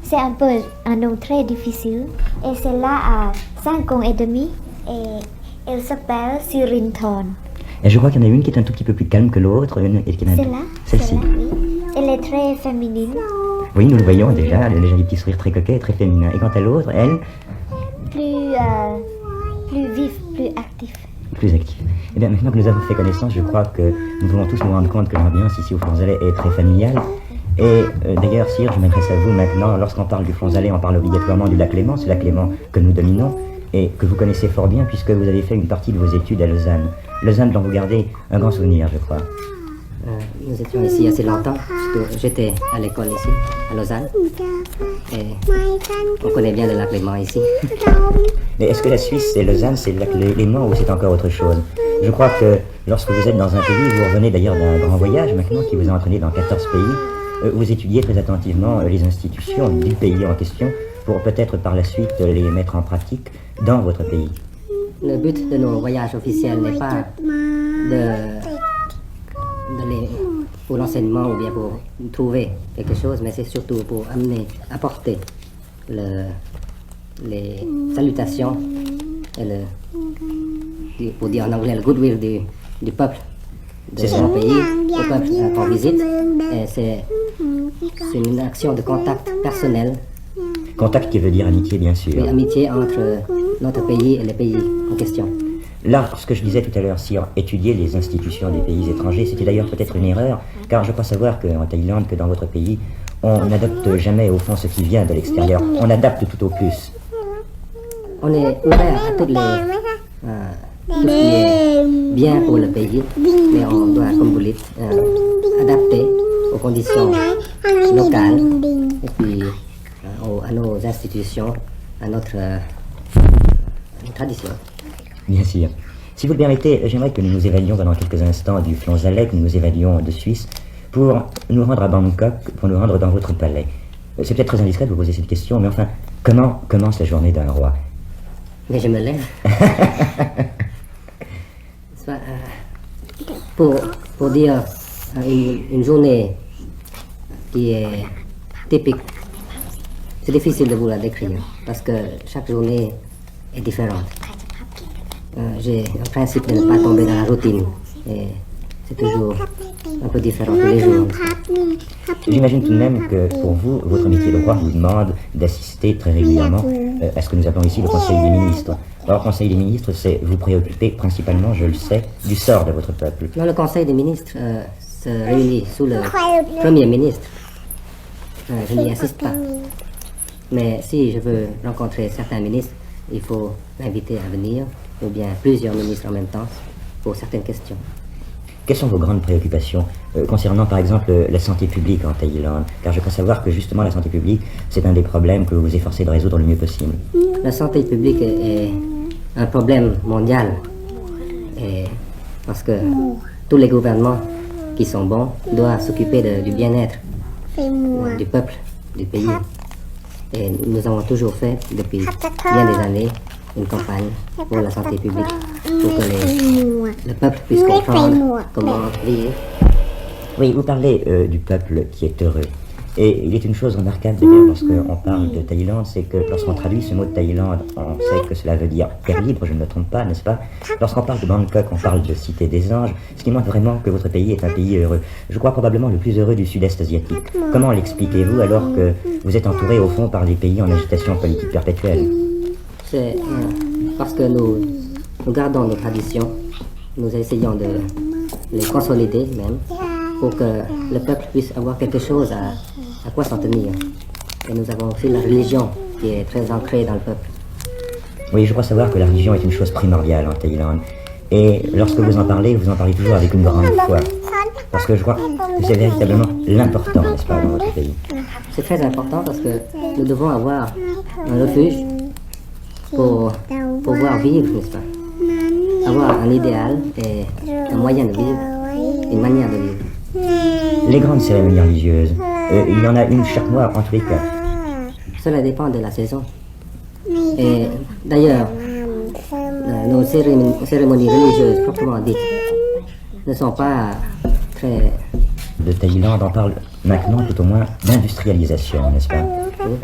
C'est un peu un nom très difficile. Et celle-là a 5 ans et demi. Et elle s'appelle Sirinthorn. Et je crois qu'il y en a une qui est un tout petit peu plus calme que l'autre. Celle-là. Celle-ci. Oui. Elle est très féminine. Oui, nous le voyons déjà. Elle a déjà des petits sourires très coquets, très féminins. Et quant à l'autre, elle... Plus vif, plus actif. Plus active. Eh bien, maintenant que nous avons fait connaissance, je crois que nous pouvons tous nous rendre compte que l'ambiance ici au Flonzalet est très familiale. Et d'ailleurs, Sire, je m'adresse à vous maintenant. Lorsqu'on parle du Flonzalet, on parle obligatoirement du lac Léman. C'est le lac Léman que nous dominons et que vous connaissez fort bien puisque vous avez fait une partie de vos études à Lausanne. Lausanne dont vous gardez un grand souvenir, je crois. Nous étions ici assez longtemps. J'étais à l'école ici, à Lausanne. Et on connaît bien le lac Léman ici. Mais est-ce que la Suisse et Lausanne, c'est le lac Léman ou c'est encore autre chose? Je crois que lorsque vous êtes dans un pays, vous revenez d'ailleurs d'un grand voyage maintenant qui vous a entraîné dans 14 pays, vous étudiez très attentivement les institutions du pays en question pour peut-être par la suite les mettre en pratique dans votre pays. Le but de nos voyages officiels n'est pas pour l'enseignement ou bien pour trouver quelque chose, mais c'est surtout pour apporter les salutations et pour dire en anglais le goodwill du peuple de son pays au peuple qu'on visite. Et c'est une action de contact personnel. Contact qui veut dire amitié, bien sûr. Oui, amitié entre notre pays et les pays en question. Là, ce que je disais tout à l'heure, Sire, étudier les institutions des pays étrangers, c'était d'ailleurs peut-être une erreur, car je crois savoir qu'en Thaïlande, que dans votre pays, on n'adopte jamais au fond ce qui vient de l'extérieur, on adapte tout au plus. On est ouvert à tout ce qui est bien pour le pays, mais on doit, comme vous dites, adapter aux conditions locales et puis à nos institutions, à notre tradition. Bien sûr. Si vous le permettez, j'aimerais que nous nous évadions pendant quelques instants du Flonzalet, que nous nous évadions de Suisse, pour nous rendre à Bangkok, pour nous rendre dans votre palais. C'est peut-être très indiscret de vous poser cette question, mais enfin, comment commence la journée d'un roi? Mais je me lève. Pour dire une journée qui est typique, c'est difficile de vous la décrire, parce que chaque journée est différente. J'ai un principe de ne pas tomber dans la routine, et c'est toujours un peu différent tous les jours. J'imagine tout de même que pour vous, votre métier de roi vous demande d'assister très régulièrement à ce que nous appelons ici le Conseil des ministres. Or, le Conseil des ministres, c'est vous préoccuper principalement, je le sais, du sort de votre peuple. Non, le Conseil des ministres se réunit sous le Premier ministre. Je n'y assiste pas. Mais si je veux rencontrer certains ministres, il faut m'inviter à venir, ou bien plusieurs ministres en même temps, pour certaines questions. Quelles sont vos grandes préoccupations concernant par exemple la santé publique en Thaïlande? Car je crois savoir que justement la santé publique, c'est un des problèmes que vous vous efforcez de résoudre le mieux possible. La santé publique est un problème mondial, et parce que tous les gouvernements qui sont bons doivent s'occuper du bien-être du peuple, du pays. Et nous avons toujours fait, depuis bien des années, une campagne pour la santé publique, pour que le peuple puisse comprendre comment vivre. Oui, vous parlez du peuple qui est heureux. Et il est une chose remarquable d'ailleurs lorsqu'on parle de Thaïlande, c'est que lorsqu'on traduit ce mot de Thaïlande, on sait que cela veut dire terre libre, je ne me trompe pas, n'est-ce pas? Lorsqu'on parle de Bangkok, on parle de cité des anges, ce qui montre vraiment que votre pays est un pays heureux. Je crois probablement le plus heureux du sud-est asiatique. Comment l'expliquez-vous alors que vous êtes entouré au fond par des pays en agitation politique perpétuelle? C'est parce que nous gardons nos traditions, nous essayons de les consolider même, pour que le peuple puisse avoir quelque chose à quoi s'en tenir. Et nous avons aussi la religion qui est très ancrée dans le peuple. Oui, je crois savoir que la religion est une chose primordiale en Thaïlande. Et lorsque vous en parlez toujours avec une grande foi. Parce que je crois que c'est véritablement l'important, n'est-ce pas, dans votre pays. C'est très important parce que nous devons avoir un refuge pour pouvoir vivre, n'est-ce pas? Avoir un idéal et un moyen de vivre, une manière de vivre. Les grandes cérémonies religieuses, il y en a une chaque mois en tous les cas. Cela dépend de la saison. Et d'ailleurs, nos cérémonies religieuses proprement dites ne sont pas très... De Thaïlande, on parle maintenant tout au moins d'industrialisation, n'est-ce pas?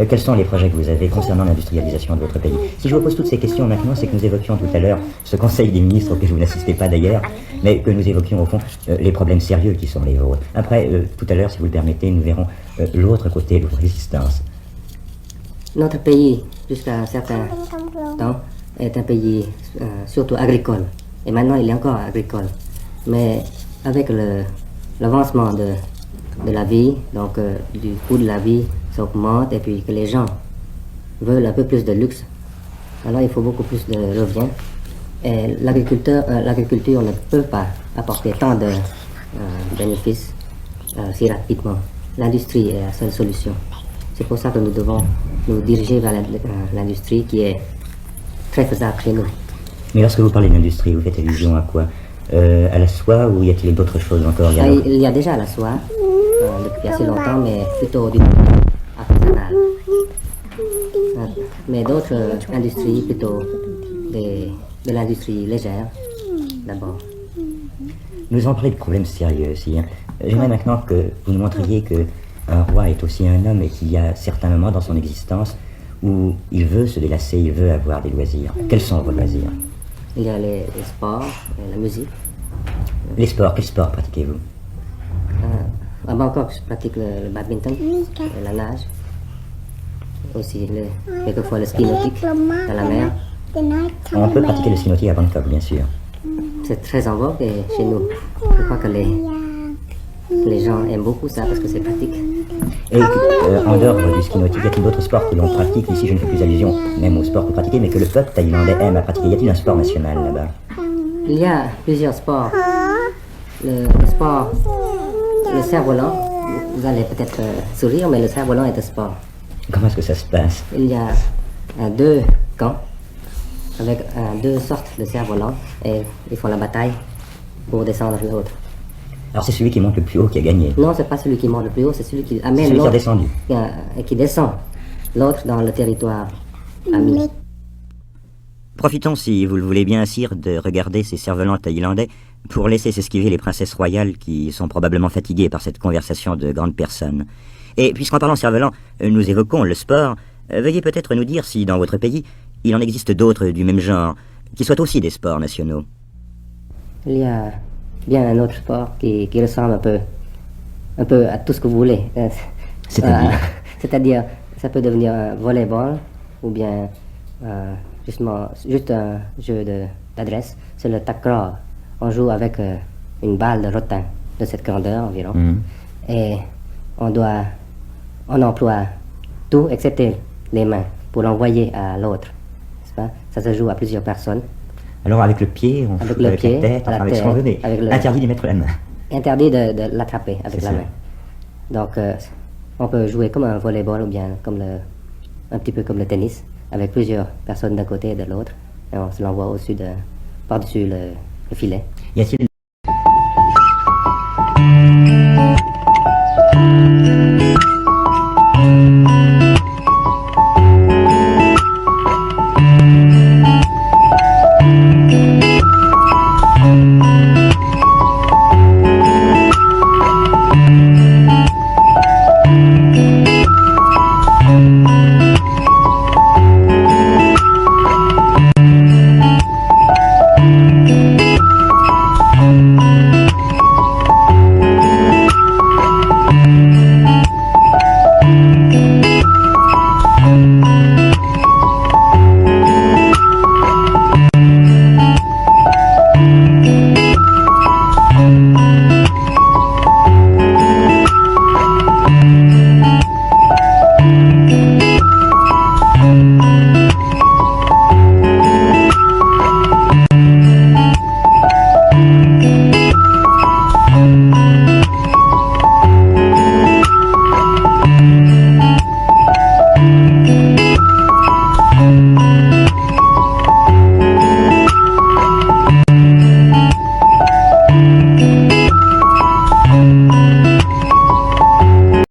Quels sont les projets que vous avez concernant l'industrialisation de votre pays? Si je vous pose toutes ces questions maintenant, c'est que nous évoquions tout à l'heure ce Conseil des ministres auquel vous n'assistez pas d'ailleurs, mais que nous évoquions au fond les problèmes sérieux qui sont les vôtres. Après, tout à l'heure, si vous le permettez, nous verrons l'autre côté de votre résistance. Notre pays, jusqu'à un certain temps, est un pays surtout agricole. Et maintenant, il est encore agricole. Mais avec l'avancement de la vie, donc du coût de la vie s'augmente et puis que les gens veulent un peu plus de luxe, alors il faut beaucoup plus de revenus. Et l'agriculture ne peut pas apporter tant de bénéfices si rapidement. L'industrie est la seule solution. C'est pour ça que nous devons nous diriger vers l'industrie qui est très faisable chez nous. Mais lorsque vous parlez d'industrie, vous faites allusion à quoi? À la soie ou y a-t-il d'autres choses encore? Il y a déjà la soie depuis assez longtemps, mais plutôt du artisanal. Mais d'autres industries, plutôt de l'industrie légère, d'abord. Nous en parlons de problèmes sérieux aussi. J'aimerais maintenant que vous nous montriez qu'un roi est aussi un homme et qu'il y a certains moments dans son existence où il veut se délasser, il veut avoir des loisirs. Quels sont vos loisirs? Il y a les sports, la musique. Les sports, quels sports pratiquez-vous? À Bangkok, je pratique le badminton, la nage, aussi quelquefois le ski nautique dans la mer. On peut pratiquer le ski nautique à Bangkok, bien sûr. C'est très en vogue et chez nous, je crois que les gens aiment beaucoup ça parce que c'est pratique. Et en dehors du ski nautique, y a-t-il d'autres sports que l'on pratique? Ici, je ne fais plus allusion même aux sports que vous pratiquez, mais que le peuple thaïlandais aime à pratiquer. Y a-t-il un sport national là-bas? Il y a plusieurs sports. Le sport, le cerf-volant, vous allez peut-être sourire, mais le cerf-volant est un sport. Comment est-ce que ça se passe? Il y a deux camps avec deux sortes de cerfs-volants et ils font la bataille pour descendre l'autre. Alors c'est celui qui monte le plus haut qui a gagné? Non, c'est pas celui qui monte le plus haut, c'est celui qui amène celui qui a l'autre descendu. Et qui descend l'autre dans le territoire ami. Profitons, si vous le voulez bien, sire, de regarder ces cerfs-volants thaïlandais pour laisser s'esquiver les princesses royales qui sont probablement fatiguées par cette conversation de grandes personnes. Et puisqu'en parlant cerfs-volants, nous évoquons le sport, veuillez peut-être nous dire si dans votre pays, il en existe d'autres du même genre, qui soient aussi des sports nationaux. Il y a bien un autre sport qui ressemble un peu à tout ce que vous voulez. C'est-à-dire, ça peut devenir un volleyball ou bien juste un jeu d'adresse. C'est le takraw. On joue avec une balle de rotin de cette grandeur environ. Et on emploie tout excepté les mains pour l'envoyer à l'autre. Ça se joue à plusieurs personnes. Alors avec le pied, on avec joue avec la tête, avec ce qu'on veut, mais interdit d'y mettre la main. Interdit de l'attraper avec la main. Donc on peut jouer comme un volleyball ou bien un petit peu comme le tennis, avec plusieurs personnes d'un côté et de l'autre, et on se l'envoie par-dessus le filet. Y a-t-il